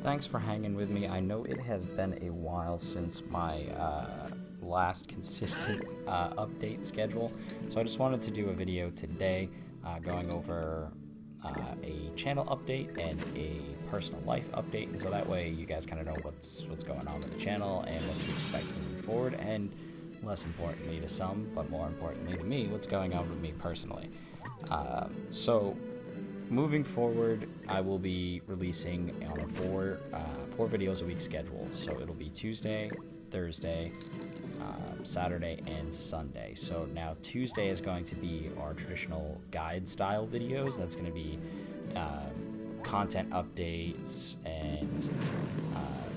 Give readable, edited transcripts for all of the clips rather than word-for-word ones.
Thanks for hanging with me. I know it has been a while since my last consistent update schedule, so I just wanted to do a video today going over a channel update and a personal life update, and so that way you guys kind of know what's going on with the channel and what to expect moving forward, and less importantly to some, but more importantly to me, what's going on with me personally. So moving forward, I will be releasing on a four videos a week schedule. So it'll be Tuesday, Thursday, Saturday, and Sunday. So now Tuesday is going to be our traditional guide style videos. That's going to be content updates and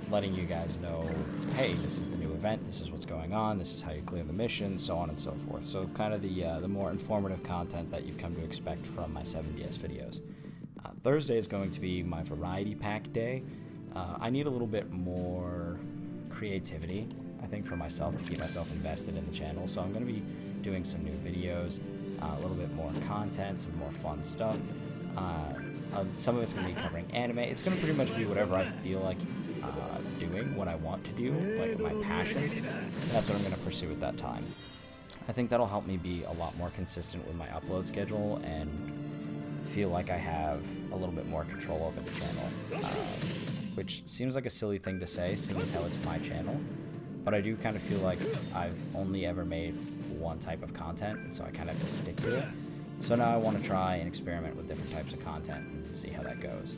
letting you guys know, hey, this is the new event, this is what's going on, this is how you clear the mission, so on and so forth. So kind of the more informative content that you've come to expect from my 7DS videos. Thursday is going to be my variety pack day. I need a little bit more creativity, I think, for myself to keep myself invested in the channel. So I'm going to be doing some new videos, a little bit more content, some more fun stuff. Some of it's going to be covering anime. It's going to pretty much be whatever I feel like doing, what I want to do, like my passion. And that's what I'm going to pursue at that time. I think that'll help me be a lot more consistent with my upload schedule and feel like I have a little bit more control over the channel, which seems like a silly thing to say, seeing as how it's my channel, but I do kind of feel like I've only ever made one type of content, and so I kind of have to stick to it. So now I want to try and experiment with different types of content and see how that goes.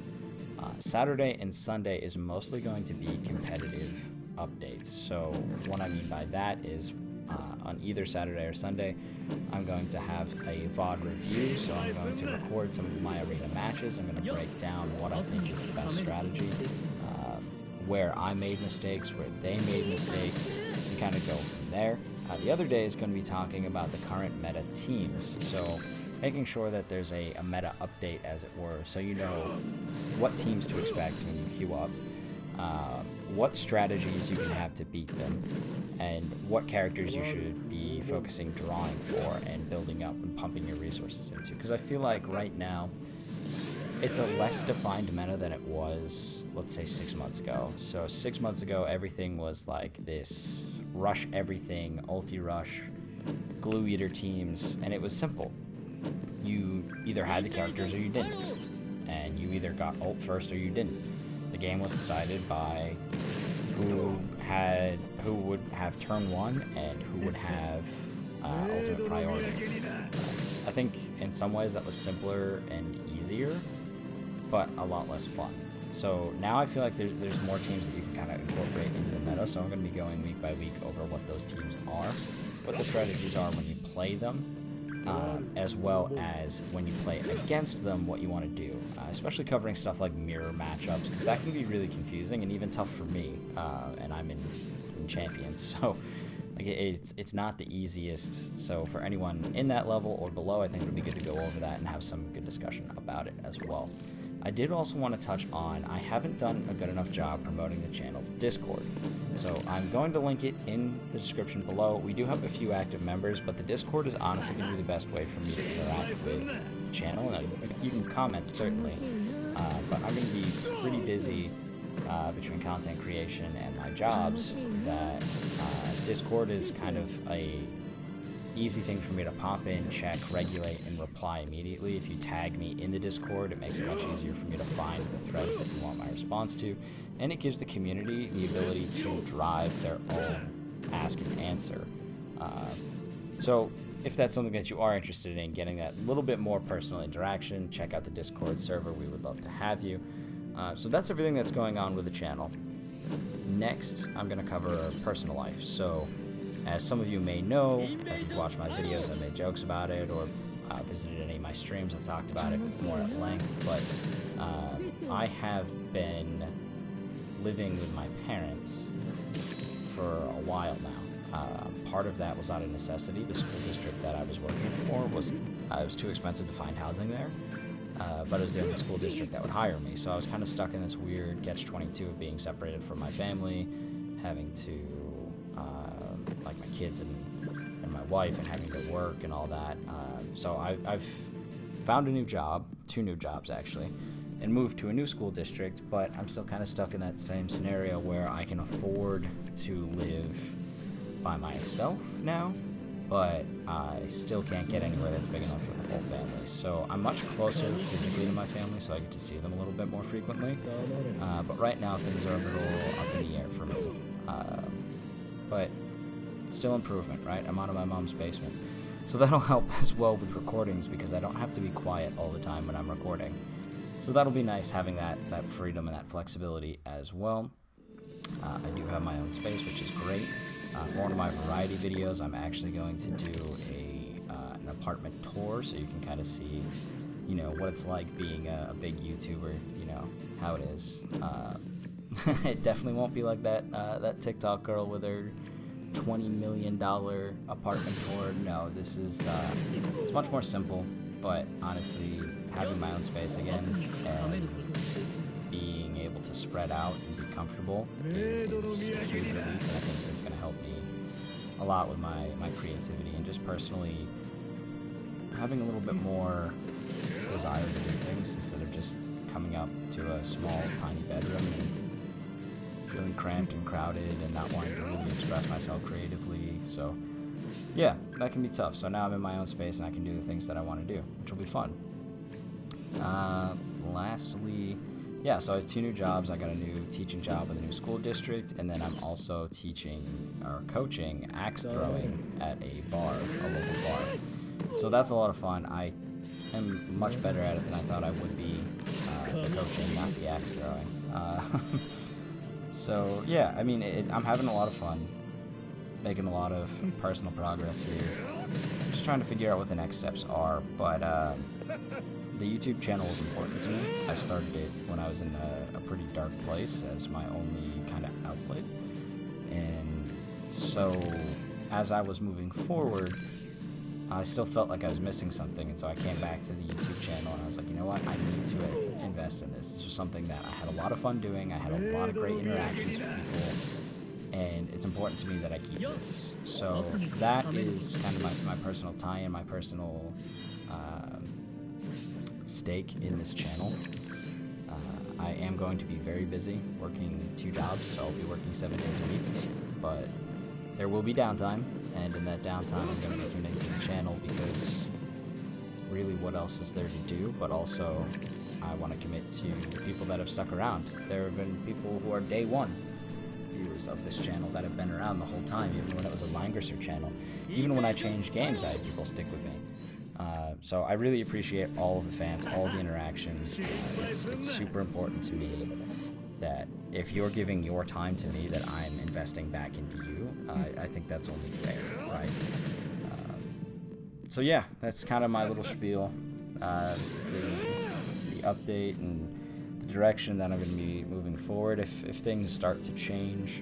Saturday and Sunday is mostly going to be competitive updates. So what I mean by that is on either Saturday or Sunday, I'm going to have a VOD review. So I'm going to record some of my arena matches. I'm going to break down what I think is the best strategy, where I made mistakes, where they made mistakes, and kind of go from there. The other day is going to be talking about the current meta teams. So making sure that there's a meta update, as it were, so you know what teams to expect when you queue up, what strategies you can have to beat them, and what characters you should be focusing drawing for and building up and pumping your resources into. Because I feel like right now, it's a less defined meta than it was, let's say, 6 months ago. So 6 months ago, everything was like this rush everything, ulti rush, glue eater teams, and it was simple. You either had the characters or you didn't, and you either got ult first or you didn't. The game was decided by who would have turn one and who would have ultimate priority. I think in some ways that was simpler and easier, but a lot less fun. So now I feel like there's more teams that you can kind of incorporate into the meta, so I'm going to be going week by week over what those teams are, what the strategies are when you play them, as well as when you play against them, what you want to do, especially covering stuff like mirror matchups, because that can be really confusing and even tough for me, and I'm in champions, so like it's not the easiest. So for anyone in that level or below, I think it would be good to go over that and have some good discussion about it as well. I did also want to touch on, I haven't done a good enough job promoting the channel's Discord. So I'm going to link it in the description below. We do have a few active members, but the Discord is honestly going to be the best way for me to interact with the channel. And you can comment, certainly, but I'm going to be pretty busy between content creation and my jobs, that Discord is kind of a easy thing for me to pop in, check, regulate, and reply immediately. If you tag me in the Discord, it makes it much easier for me to find the threads that you want my response to, and it gives the community the ability to drive their own ask and answer. So if that's something that you are interested in, getting that little bit more personal interaction, check out the Discord server. We would love to have you. So that's everything that's going on with the channel. Next, I'm going to cover personal life. So as some of you may know, if you've watched my videos, I've made jokes about it, or visited any of my streams, I've talked about it more at length, but I have been living with my parents for a while now. Part of that was out of necessity. The school district that I was working for was it was too expensive to find housing there, but it was the only school district that would hire me, so I was kind of stuck in this weird catch-22 of being separated from my family, having to like my kids and my wife, and having to work and all that. So I've found a new job, 2 new jobs actually, and move to a new school district, but I'm still kind of stuck in that same scenario where I can afford to live by myself now, but I still can't get anywhere that's big enough for the whole family. So I'm much closer physically to my family, so I get to see them a little bit more frequently. But right now things are a little up in the air for me. But still improvement, right? I'm out of my mom's basement. So that'll help as well with recordings, because I don't have to be quiet all the time when I'm recording. So that'll be nice having that freedom and that flexibility as well. I do have my own space, which is great. For one of my variety videos, I'm actually going to do an apartment tour, so you can kind of see, you know, what it's like being a big YouTuber, you know, how it is. It definitely won't be like that TikTok girl with her $20 million apartment tour. No, this is it's much more simple, but honestly, having my own space again and being able to spread out and be comfortable is a huge relief, and I think it's going to help me a lot with my creativity and just personally having a little bit more desire to do things instead of just coming up to a small, tiny bedroom and feeling cramped and crowded and not wanting to really express myself creatively. So yeah, that can be tough. So now I'm in my own space and I can do the things that I want to do, which will be fun. Lastly, yeah, so I have 2 new jobs. I got a new teaching job with a new school district, and then I'm also teaching or coaching axe throwing at a bar, a local bar. So that's a lot of fun. I am much better at it than I thought I would be, the coaching, not the axe throwing. So yeah, I mean, I'm having a lot of fun, making a lot of personal progress here. Just trying to figure out what the next steps are, but the YouTube channel was important to me. I started it when I was in a pretty dark place as my only kind of outlet, and so as I was moving forward, I still felt like I was missing something, and so I came back to the YouTube channel and I was like, you know what, I need to invest in this. This was something that I had a lot of fun doing. I had a lot of great interactions with people, and it's important to me that I keep this. So that is kind of my personal tie-in, my personal stake in this channel. I am going to be very busy working 2 jobs, so I'll be working 7 days a week, but there will be downtime, and in that downtime I'm going to be committing to the channel, because really what else is there to do? But also I want to commit to people that have stuck around. There have been people who are day 1 viewers of this channel that have been around the whole time, even when it was a Langrisser channel. Even when I changed games, I had people stick with me. So I really appreciate all of the fans, all of the interactions. It's super important to me that if you're giving your time to me, that I'm investing back into you. I think that's only fair, right? So yeah, that's kind of my little spiel. This is the update and the direction that I'm going to be moving forward. If things start to change,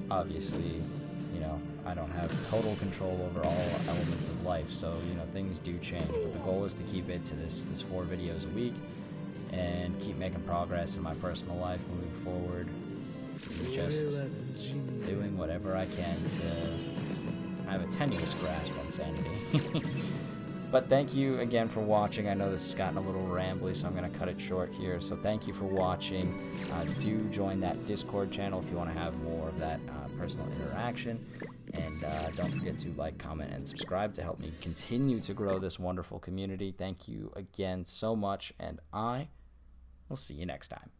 obviously, you know, I don't have total control over all elements of life, so, you know, things do change, but the goal is to keep it to this 4 videos a week and keep making progress in my personal life moving forward, just doing whatever I can to have a tenuous grasp on sanity. But thank you again for watching. I know this has gotten a little rambly, so I'm going to cut it short here. So thank you for watching. Do join that Discord channel if you want to have more of that personal interaction. And don't forget to like, comment, and subscribe to help me continue to grow this wonderful community. Thank you again so much, and I will see you next time.